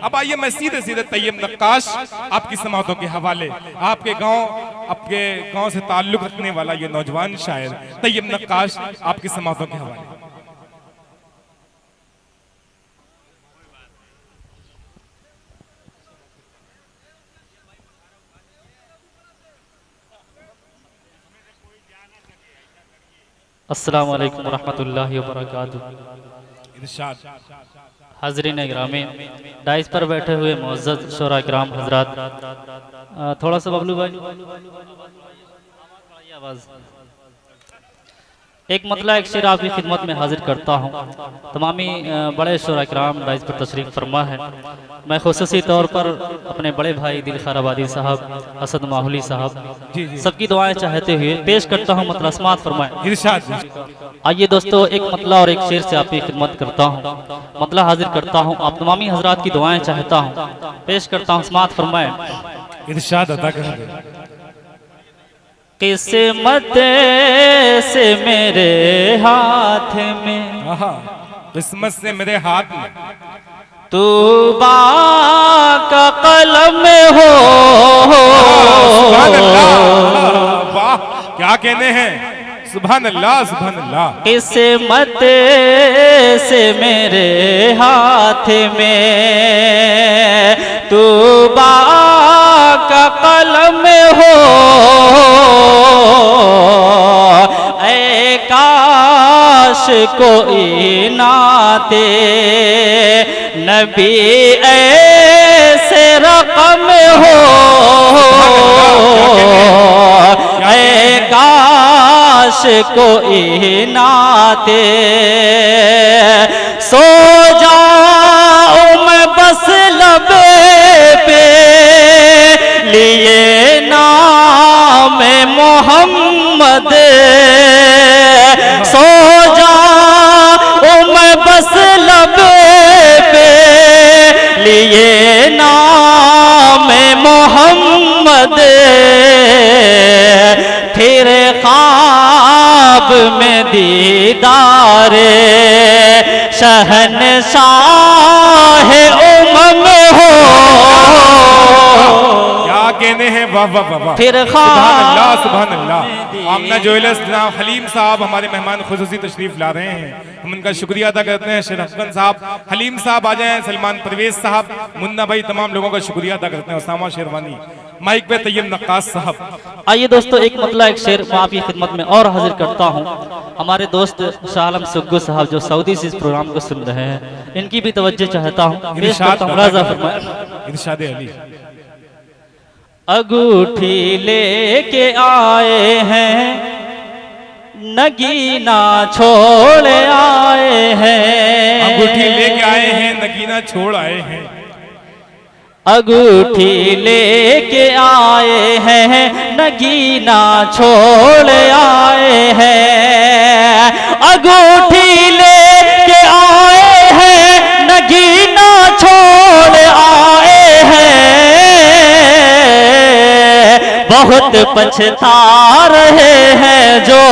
अब आइए मैं सीधे सीधे तैयब नक्काश आपकी समातों के हवाले, आपके गांव से ताल्लुक रखने वाला ये नौजवान शायर तैयब नक्काश आपकी समातों के हवाले। अस्सलाम वालेकुम रहमतुल्लाहि व बरकातुहू। इरशाद। हाज़रीन गिरामी, डाइस पर बैठे हुए मुअज़्ज़ज़ शोरा किराम हज़रात, थोड़ा सा बबलू भाई आवाज़, एक मतला एक शेर आपकी खिदमत में हाजिर करता हूँ। तमामी बड़े शोरा किराम डाइस पर तशरीफ़ फरमा है। मैं खुसूसी तौर पर अपने बड़े भाई दिलखार आबादी साहब, असद माहुली साहब, सबकी दुआएं चाहते हुए पेश करता हूँ मतला समात फरमाएं। इरशाद। आइए दोस्तों, एक मतला और एक शेर से आपकी खिदमत करता हूँ, मतला हाजिर करता हूँ, आप तमामी हजरात की दुआएं चाहता हूँ, पेश करता हूँ, समात फरमाएं। इरशाद अता कर। किस्मत से मेरे हाथ में, किस्मत से मेरे हाथ में, तूबा का कलम हो। सुभान अल्लाह, वाह क्या कहने हैं, सुभान अल्लाह सुभान अल्लाह। किस्मत से मेरे हाथ में तूबा का कलम हो। ऐ काश कोई नाते नबी ऐसे रकम हो। ऐ काश कोई नाते सो जाऊं मैं बस लबे पे लिए नाम मोहम्मद। सो जाऊं मैं बस लबे पे लिए नाम मोहम्मद। फिर ख्वाब में दीदारे शहनशाह उम्म हो। क्या कहने हैं, वाह वाह वाह वाह, फिर सुभान अल्लाह सुभान अल्लाह। आमना ज्वेलर्स जनाब हलीम साहब हमारे मेहमान खुसूसी तशरीफ ला रहे हैं, हम उनका शुक्रिया अदा करते हैं। शेर अफगन साहब, हलीम साहब आ जाएं, सलमान परवेज साहब, मुन्ना भाई, तमाम लोगों का शुक्रिया अदा करते हैं। उसामा शेरवानी माइक पे, तैयब नक्काश साहब। आइए दोस्तों, एक मतला एक शेर मैं आपकी खिदमत में और हाजिर करता हूँ। हमारे दोस्त शाह आलम सुग्गू साहब जो सऊदी से इस प्रोग्राम को सुन रहे हैं, इनकी भी तवज्जो चाहता हूँ, पेश करता हूँ। राज़ा फरमाएं। इरशाद अली। अंगूठी लेके आए हैं, नगीना छोड़ आए हैं। अंगूठी लेके आए हैं, नगीना छोड़ आए हैं। अंगूठी लेके आए हैं, नगीना छोड़ आए हैं। अंगूठी लेके आए हैं, नगीना छोड़ आए हैं। बहुत पछता रहे हैं जो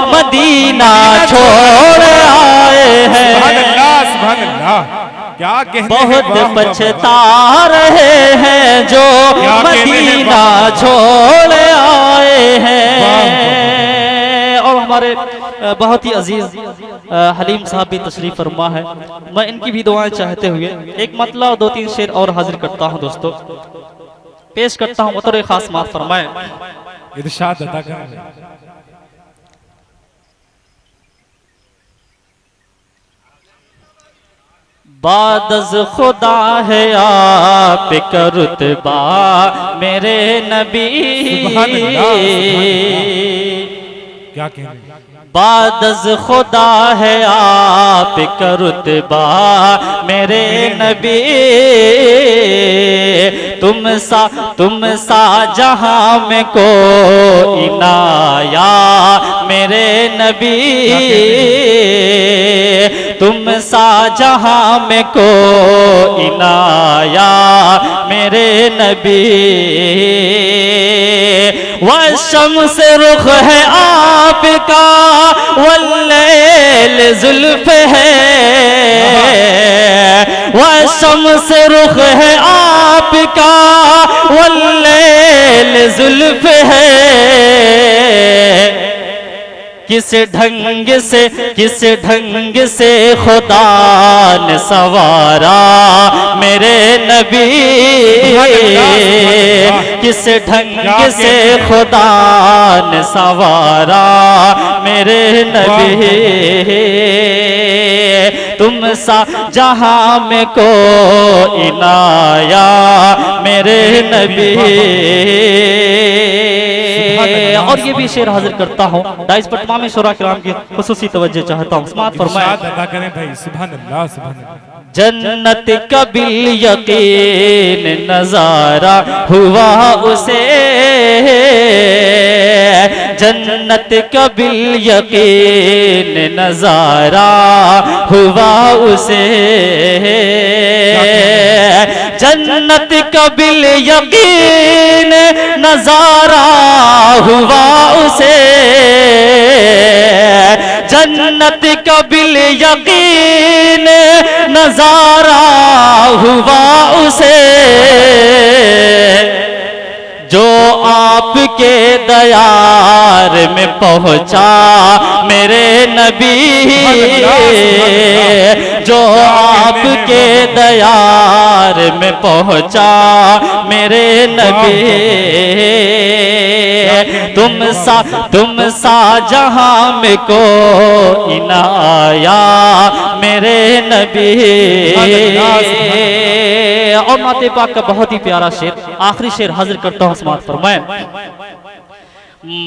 मदीना छोड़ आए हैं। सुभान अल्लाह सुभान अल्लाह, क्या कहने बहुत हैं, वाह, पछता रहे हैं जो मदीना छोड़ आए हैं। और हमारे बहुत ही अजीज हलीम साहब भी तशरीफ फरमा है, मैं इनकी भी दुआएं चाहते हुए एक मतला और 2-3 शेर और हाजिर करता हूं दोस्तों, पेश करता हूं। बतौर खास माफ फरमाएं। इरशाद अता कर। बादज़ खुदा है आप का रुतबा मेरे नबी। सुभान अल्लाह, क्या कहने, बादज़ खुदा है आप का रुतबा मेरे नबी। तुम सा जहां में को इनाया मेरे नबी। तुम सा जहां में को इनाया मेरे नबी। वह शम्स रुख है आपका, वल्लैल जुल्फ है, वह शम्स रुख है आपका, वल्लैल जुल्फ है। किस ढंग से खुदा ने सवारा मेरे नबी, किस ढंग से खुदा ने सवारा मेरे नबी। तुम सा जहां में को इनाया मेरे नबी। और ये भी शेर हाजिर करता हूँ, डाइस पर तमाम शुरा किराम की खुसूसी तवज्जो चाहता हूँ। समाअत फरमाएं। अदा करें भाई, सुभान अल्लाह सुभान अल्लाह। जन्नत का बिल यकीन नजारा हुआ उसे, जन्नत का बिल यकीन नजारा हुआ उसे, जन्नत का बिल यकीन नजारा हुआ उसे, जन्नत का बिल यकीन नजारा हुआ उसे। जो आपके दयार में पहुंचा मेरे नबी, जो आपके दयार में पहुंचा मेरे नबी। तुम सा जहां में को इनाया मेरे नबी। और नाते पाक का बहुत ही प्यारा शेर, आखिरी शेर हाजिर करता हूँ। समाअत फरमाएं।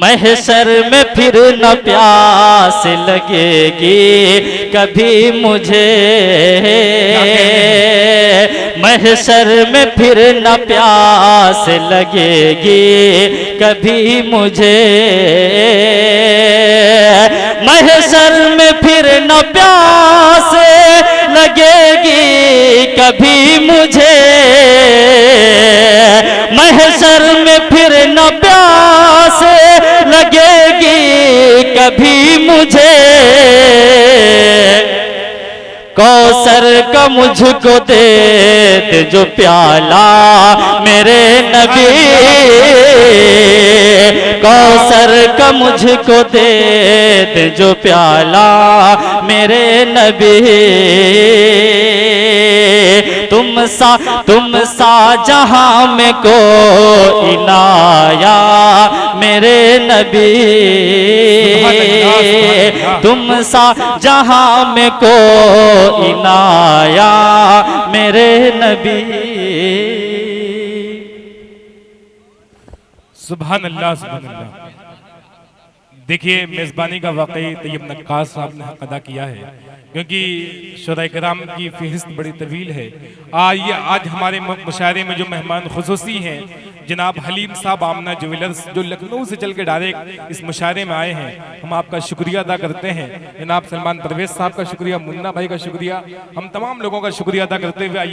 महशर में फिर न प्यास लगेगी कभी मुझे, महशर में फिर न प्यास लगेगी कभी मुझे, महशर में फिर न प्यास लगेगी कभी मुझे, महशर में फिर न प्यास लगेगी कभी मुझे। कौसर का मुझको दे दे जो प्याला मेरे नबी, कौसर का मुझको दे दे जो प्याला मेरे नबी। तुम सा जहां में को इनाया मेरे नबी, तुम सा जहां में को इनाया मेरे नबी। सुभान अल्लाह सुभान अल्लाह। देखिए मेज़बानी का वाकई तैयब नक्कास साहब ने हक अदा किया है, क्योंकि शुरा किराम की फहरिस्त बड़ी तवील है। आज हमारे मुशायरे में जो मेहमान खुसूसी हैं जनाब हलीम साहब आमना ज्वेलर्स, जो लखनऊ से चल के डायरेक्ट इस मुशायरे में आए हैं, हम आपका शुक्रिया अदा करते हैं। जनाब सलमान परवेज साहब का शुक्रिया, मुन्ना भाई का शुक्रिया, हम तमाम लोगों का शुक्रिया अदा करते हुए